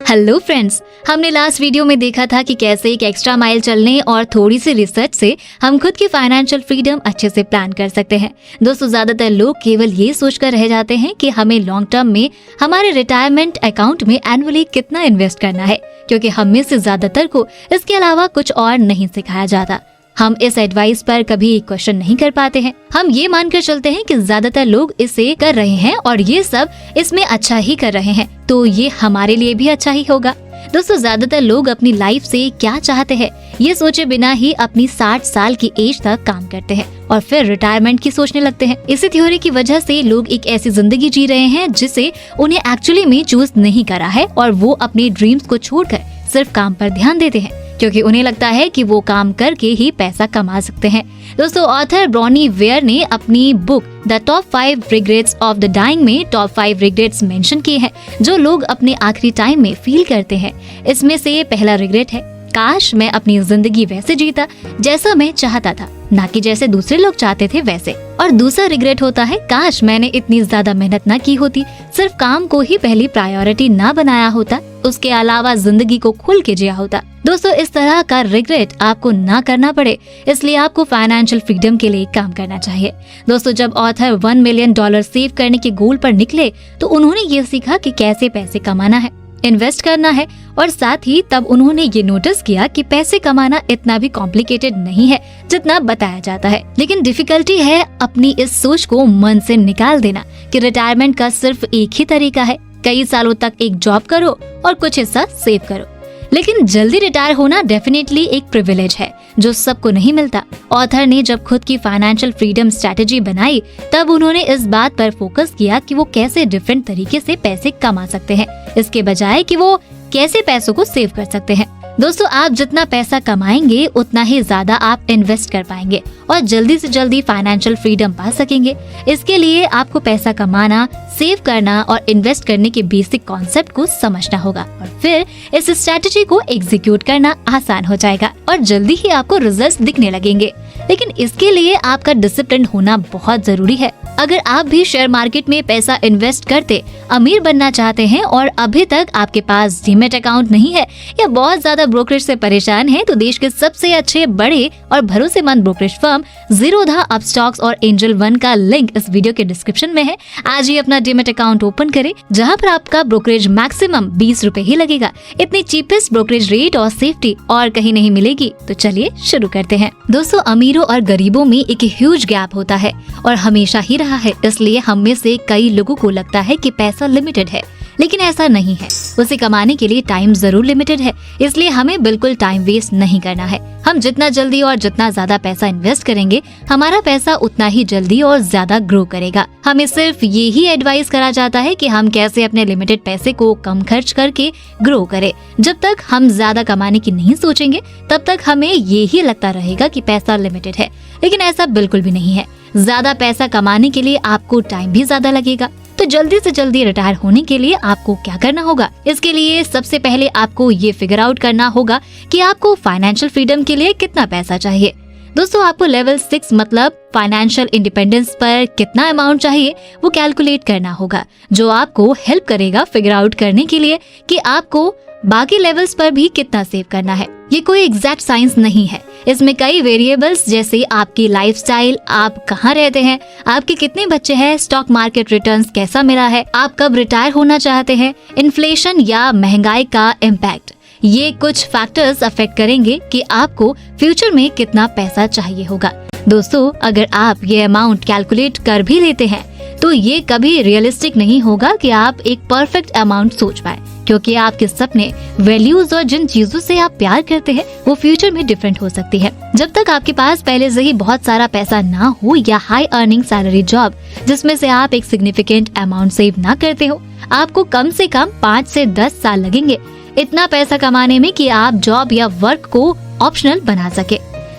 Hello friends, हमने last video में देखा था कि कैसे एक एक्स्ट्रा माइल चलने और थोड़ी सी रिसर्च से हम खुद की फाइनेंशियल फ्रीडम अच्छे से प्लान कर सकते हैं। दोस्तों, ज्यादातर लोग केवल ये सोचकर रह जाते हैं कि हमें लॉन्ग टर्म में हमारे रिटायरमेंट अकाउंट में एनुअली कितना इन्वेस्ट करना है, क्योंकि हम में से ज्यादातर को इसके अलावा कुछ और नहीं सिखाया जाता। हम इस एडवाइस पर कभी क्वेश्चन नहीं कर पाते हैं। हम ये मानकर चलते हैं कि ज्यादातर लोग इसे कर रहे हैं और ये सब इसमें अच्छा ही कर रहे हैं, तो ये हमारे लिए भी अच्छा ही होगा। दोस्तों, ज्यादातर लोग अपनी लाइफ से क्या चाहते हैं ये सोचे बिना ही अपनी 60 साल की एज तक काम करते हैं और फिर रिटायरमेंट की सोचने लगते हैं। इसी थ्योरी की वजह से लोग एक ऐसी जिंदगी जी रहे हैं जिसे उन्हें एक्चुअली में चूज नहीं करा है और वो अपने ड्रीम्स को छोड़कर सिर्फ काम पर ध्यान देते हैं, क्योंकि उन्हें लगता है कि वो काम करके ही पैसा कमा सकते हैं। दोस्तों, ऑथर ब्रॉनी वेयर ने अपनी book the top 5 regrets of the dying में टॉप 5 रिग्रेट्स मेंशन किए हैं जो लोग अपने आखिरी टाइम में फील करते हैं। इसमें से पहला रिग्रेट है, काश मैं अपनी जिंदगी वैसे जीता जैसा मैं चाहता था, ना कि जैसे दूसरे लोग चाहते थे वैसे। और दूसरा रिग्रेट होता है, काश मैंने इतनी ज्यादा मेहनत ना की होती, सिर्फ काम को ही पहली प्रायोरिटी ना बनाया होता, उसके अलावा जिंदगी को खुल के जिया होता। दोस्तों, इस तरह का रिग्रेट आपको ना करना पड़े, इसलिए आपको फाइनेंशियल फ्रीडम के लिए काम करना चाहिए। दोस्तों, जब ऑथर $1 मिलियन सेव करने के गोल पर निकले तो उन्होंने ये सीखा कि कैसे पैसे कमाना है, इन्वेस्ट करना है, और साथ ही तब उन्होंने ये नोटिस किया कि पैसे कमाना इतना भी कॉम्प्लिकेटेड नहीं है जितना बताया जाता है। लेकिन डिफिकल्टी है अपनी इस सोच को मन से निकाल देना कि रिटायरमेंट का सिर्फ एक ही तरीका है, कई सालों तक एक जॉब करो और कुछ हिस्सा सेव करो। लेकिन जल्दी रिटायर होना डेफिनेटली एक प्रिविलेज है जो सबको नहीं मिलता। ऑथर ने जब खुद की फाइनेंशियल फ्रीडम स्ट्रेटेजी बनाई तब उन्होंने इस बात पर फोकस किया कि वो कैसे डिफरेंट तरीके से पैसे कमा सकते हैं, इसके बजाय कि वो कैसे पैसों को सेव कर सकते हैं। दोस्तों, आप जितना पैसा कमाएंगे उतना ही ज्यादा आप इन्वेस्ट कर पाएंगे और जल्दी से जल्दी फाइनेंशियल फ्रीडम पा सकेंगे। इसके लिए आपको पैसा कमाना, सेव करना और इन्वेस्ट करने के बेसिक कॉन्सेप्ट को समझना होगा और फिर इस स्ट्रेटेजी को एग्जीक्यूट करना आसान हो जाएगा और जल्दी ही आपको रिजल्ट्स दिखने लगेंगे। लेकिन इसके लिए आपका डिसिप्लिन होना बहुत जरूरी है। अगर आप भी शेयर मार्केट में पैसा इन्वेस्ट करते अमीर बनना चाहते हैं और अभी तक आपके पास डीमैट अकाउंट नहीं है या बहुत ज्यादा ब्रोकरेज से परेशान हैं, तो देश के सबसे अच्छे, बड़े और भरोसेमंद ब्रोकरेज फर्म जीरोधा, अपस्टॉक्स और एंजल वन का लिंक इस वीडियो के डिस्क्रिप्शन में है। आज ही अपना डीमैट अकाउंट ओपन करें, जहां पर आपका ब्रोकरेज मैक्सिमम 20 रुपए ही लगेगा। इतनी चीपेस्ट ब्रोकरेज रेट और सेफ्टी और कहीं नहीं मिलेगी। तो चलिए शुरू करते हैं। दोस्तों, अमीरों और गरीबों में एक ह्यूज गैप होता है और हमेशा ही रहा है, इसलिए हम में से कई लोगों को लगता है कि पैसा लिमिटेड है, लेकिन ऐसा नहीं है। उसे कमाने के लिए टाइम जरूर लिमिटेड है, इसलिए हमें बिल्कुल टाइम वेस्ट नहीं करना है। हम जितना जल्दी और जितना ज्यादा पैसा इन्वेस्ट करेंगे, हमारा पैसा उतना ही जल्दी और ज्यादा ग्रो करेगा। हमें सिर्फ ये ही एडवाइस करा जाता है कि हम कैसे अपने लिमिटेड पैसे को कम खर्च करके ग्रो करें। जब तक हम ज्यादा कमाने की नहीं सोचेंगे, तब तक हमें ये ही लगता रहेगा कि पैसा लिमिटेड है, लेकिन ऐसा बिल्कुल भी नहीं है। ज्यादा पैसा कमाने के लिए आपको टाइम भी ज्यादा लगेगा। तो जल्दी से जल्दी रिटायर होने के लिए आपको क्या करना होगा? इसके लिए सबसे पहले आपको ये फिगर आउट करना होगा कि आपको फाइनेंशियल फ्रीडम के लिए कितना पैसा चाहिए। दोस्तों, आपको लेवल 6 मतलब फाइनेंशियल इंडिपेंडेंस पर कितना अमाउंट चाहिए वो कैलकुलेट करना होगा, जो आपको हेल्प करेगा फिगर आउट करने के लिए कि आपको बाकी लेवल्स पर भी कितना सेव करना है। ये कोई एग्जैक्ट साइंस नहीं है, इसमें कई वेरिएबल्स जैसे आपकी लाइफस्टाइल, आप कहाँ रहते हैं, आपके कितने बच्चे हैं, स्टॉक मार्केट रिटर्न्स कैसा मिला है, आप कब रिटायर होना चाहते हैं, इन्फ्लेशन या महंगाई का इम्पैक्ट, ये कुछ फैक्टर्स अफेक्ट करेंगे कि आपको फ्यूचर में कितना पैसा चाहिए होगा। दोस्तों, अगर आप ये अमाउंट कैलकुलेट कर भी लेते हैं तो ये कभी रियलिस्टिक नहीं होगा कि आप एक परफेक्ट अमाउंट सोच पाए, क्योंकि आपके सपने, वैल्यूज और जिन चीजों से आप प्यार करते हैं वो फ्यूचर में डिफरेंट हो सकती है। जब तक आपके पास पहले से ही बहुत सारा पैसा ना हो या हाई अर्निंग सैलरी जॉब जिसमें से आप एक सिग्निफिकेंट अमाउंट सेव ना करते हो, आपको कम से कम 5 से 10 साल लगेंगे इतना पैसा कमाने में कि आप जॉब या वर्क को ऑप्शनल बना सके।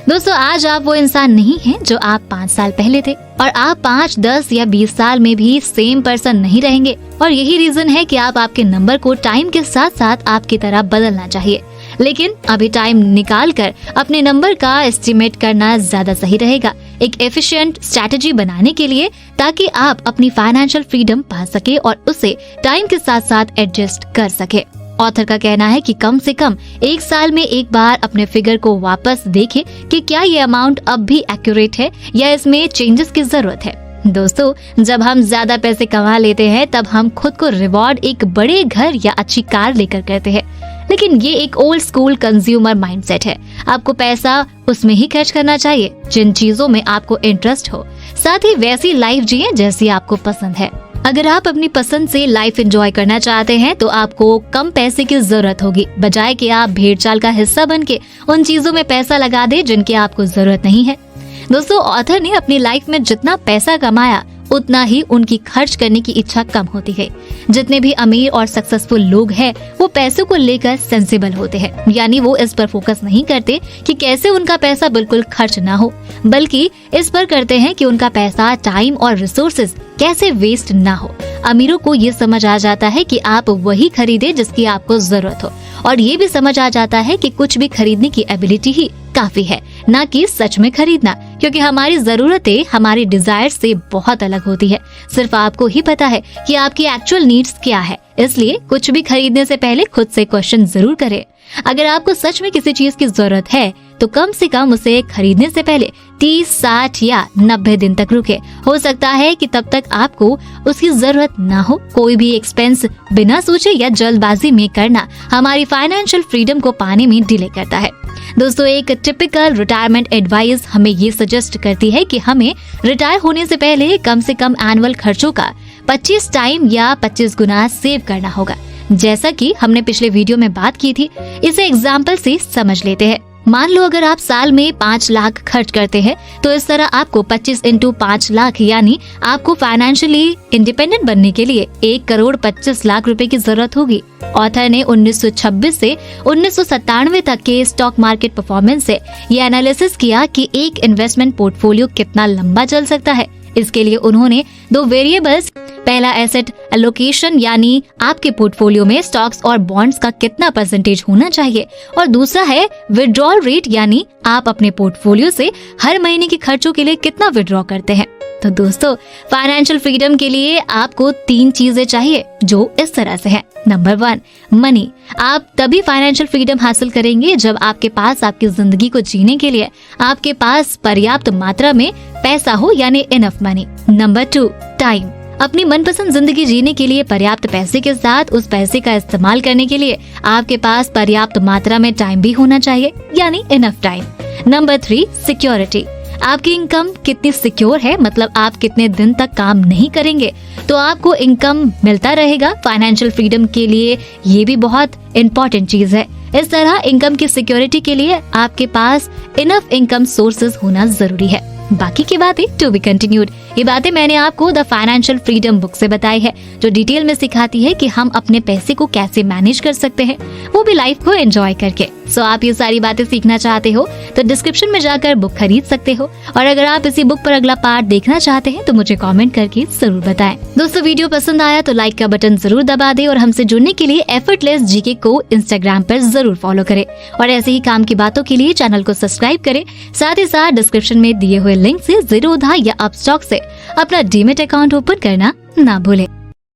दोस्तों, आज आप वो इंसान नहीं हैं जो आप 5 साल पहले थे और आप 5, 10 या 20 साल में भी सेम पर्सन नहीं रहेंगे। और यही रीजन है कि आप आपके नंबर को टाइम के साथ साथ आपकी तरह बदलना चाहिए। लेकिन अभी टाइम निकाल कर अपने नंबर का एस्टिमेट करना ज्यादा सही रहेगा, एक एफिशिएंट स्ट्रैटेजी बनाने के लिए, ताकि आप अपनी फाइनेंशियल फ्रीडम पा सके और उसे टाइम के साथ साथ एडजस्ट कर सके। ऑथर का कहना है कि कम से कम 1 साल में एक बार अपने फिगर को वापस देखें कि क्या ये अमाउंट अब भी एक्यूरेट है या इसमें चेंजेस की जरूरत है। दोस्तों, जब हम ज्यादा पैसे कमा लेते हैं तब हम खुद को रिवॉर्ड एक बड़े घर या अच्छी कार लेकर करते हैं, लेकिन ये एक ओल्ड स्कूल कंज्यूमर माइंडसेट है। आपको पैसा उसमें ही खर्च करना चाहिए जिन चीजों में आपको इंटरेस्ट हो, साथ ही वैसी लाइफ जिए जैसी आपको पसंद है। अगर आप अपनी पसंद से लाइफ एंजॉय करना चाहते हैं तो आपको कम पैसे की जरूरत होगी, बजाय कि आप भेड़चाल का हिस्सा बनके उन चीजों में पैसा लगा दे जिनकी आपको जरूरत नहीं है। दोस्तों, ऑथर ने अपनी लाइफ में जितना पैसा कमाया उतना ही उनकी खर्च करने की इच्छा कम होती है। जितने भी अमीर और सक्सेसफुल लोग हैं वो पैसों को लेकर सेंसिबल होते हैं, यानी वो इस पर फोकस नहीं करते कि कैसे उनका पैसा बिल्कुल खर्च ना हो, बल्कि इस पर करते हैं कि उनका पैसा, टाइम और रिसोर्सेज कैसे वेस्ट ना हो। अमीरों को ये समझ आ जाता है कि आप वही खरीदे जिसकी आपको जरूरत हो, और ये भी समझ आ जाता है कि कुछ भी खरीदने की एबिलिटी ही काफी है, ना कि सच में खरीदना, क्योंकि हमारी जरूरतें हमारे डिजायर से बहुत अलग होती है। सिर्फ आपको ही पता है कि आपकी एक्चुअल नीड्स क्या है, इसलिए कुछ भी खरीदने से पहले खुद से क्वेश्चन जरूर करें। अगर आपको सच में किसी चीज की जरूरत है तो कम से कम उसे खरीदने से पहले 30, 60 या 90 दिन तक रुके। हो सकता है कि तब तक आपको उसकी जरूरत ना हो। कोई भी एक्सपेंस बिना सोचे या जल्दबाजी में करना हमारी फाइनेंशियल फ्रीडम को पाने में डिले करता है। दोस्तों, एक टिपिकल रिटायरमेंट एडवाइस हमें ये सजेस्ट करती है कि हमें रिटायर होने से पहले कम से कम एनुअल खर्चों का 25 टाइम या 25 गुना सेव करना होगा। जैसा कि हमने पिछले वीडियो में बात की थी, इसे एग्जाम्पल से समझ लेते हैं। मान लो अगर आप साल में 5 लाख खर्च करते हैं तो इस तरह आपको 25 × 5 लाख यानी आपको फाइनेंशियली इंडिपेंडेंट बनने के लिए 1,25,00,000 रुपए की जरूरत होगी। ऑथर ने 1926 से 1997 तक के स्टॉक मार्केट परफॉर्मेंस से ये एनालिसिस किया कि एक इन्वेस्टमेंट पोर्टफोलियो कितना लंबा चल सकता है। इसके लिए उन्होंने 2 वेरिएबल्स, पहला एसेट एलोकेशन यानी आपके पोर्टफोलियो में स्टॉक्स और बॉन्ड्स का कितना परसेंटेज होना चाहिए, और दूसरा है विड्रॉल रेट यानी आप अपने पोर्टफोलियो से हर महीने के खर्चों के लिए कितना विड्रॉ करते हैं। तो दोस्तों, फाइनेंशियल फ्रीडम के लिए आपको 3 चीजें चाहिए जो इस तरह से हैं। Number 1, money. आप तभी फाइनेंशियल फ्रीडम हासिल करेंगे जब आपके पास आपकी जिंदगी को जीने के लिए आपके पास पर्याप्त मात्रा में पैसा हो, यानी इनफ मनी। Number 2, time. अपनी मनपसंद जिंदगी जीने के लिए पर्याप्त पैसे के साथ उस पैसे का इस्तेमाल करने के लिए आपके पास पर्याप्त मात्रा में टाइम भी होना चाहिए, यानी इनफ टाइम। Number 3, security. आपकी इनकम कितनी सिक्योर है, मतलब आप कितने दिन तक काम नहीं करेंगे तो आपको इनकम मिलता रहेगा। फाइनेंशियल फ्रीडम के लिए ये भी बहुत इम्पोर्टेंट चीज है। इस तरह इनकम की सिक्योरिटी के लिए आपके पास इनफ इनकम सोर्सेज होना जरूरी है। बाकी की बातें टू बी कंटिन्यूड। ये बातें मैंने आपको द फाइनेंशियल फ्रीडम बुक से बताई है, जो डिटेल में सिखाती है कि हम अपने पैसे को कैसे मैनेज कर सकते हैं, वो भी लाइफ को एंजॉय करके। सो आप ये सारी बातें सीखना चाहते हो तो डिस्क्रिप्शन में जाकर बुक खरीद सकते हो, और अगर आप इसी बुक पर अगला पार्ट देखना चाहते हैं तो मुझे कमेंट करके जरूर बताएं। दोस्तों, वीडियो पसंद आया तो लाइक का बटन जरूर दबा दें, और हमसे जुड़ने के लिए एफर्टलेस जीके को इंस्टाग्राम पर जरूर फॉलो करें, और ऐसे ही काम की बातों के लिए चैनल को सब्सक्राइब करें। साथ ही साथ डिस्क्रिप्शन में दिए हुए लिंक से ज़ीरोधा या अपस्टॉक से अपना डीमैट अकाउंट ओपन करना ना भूलें।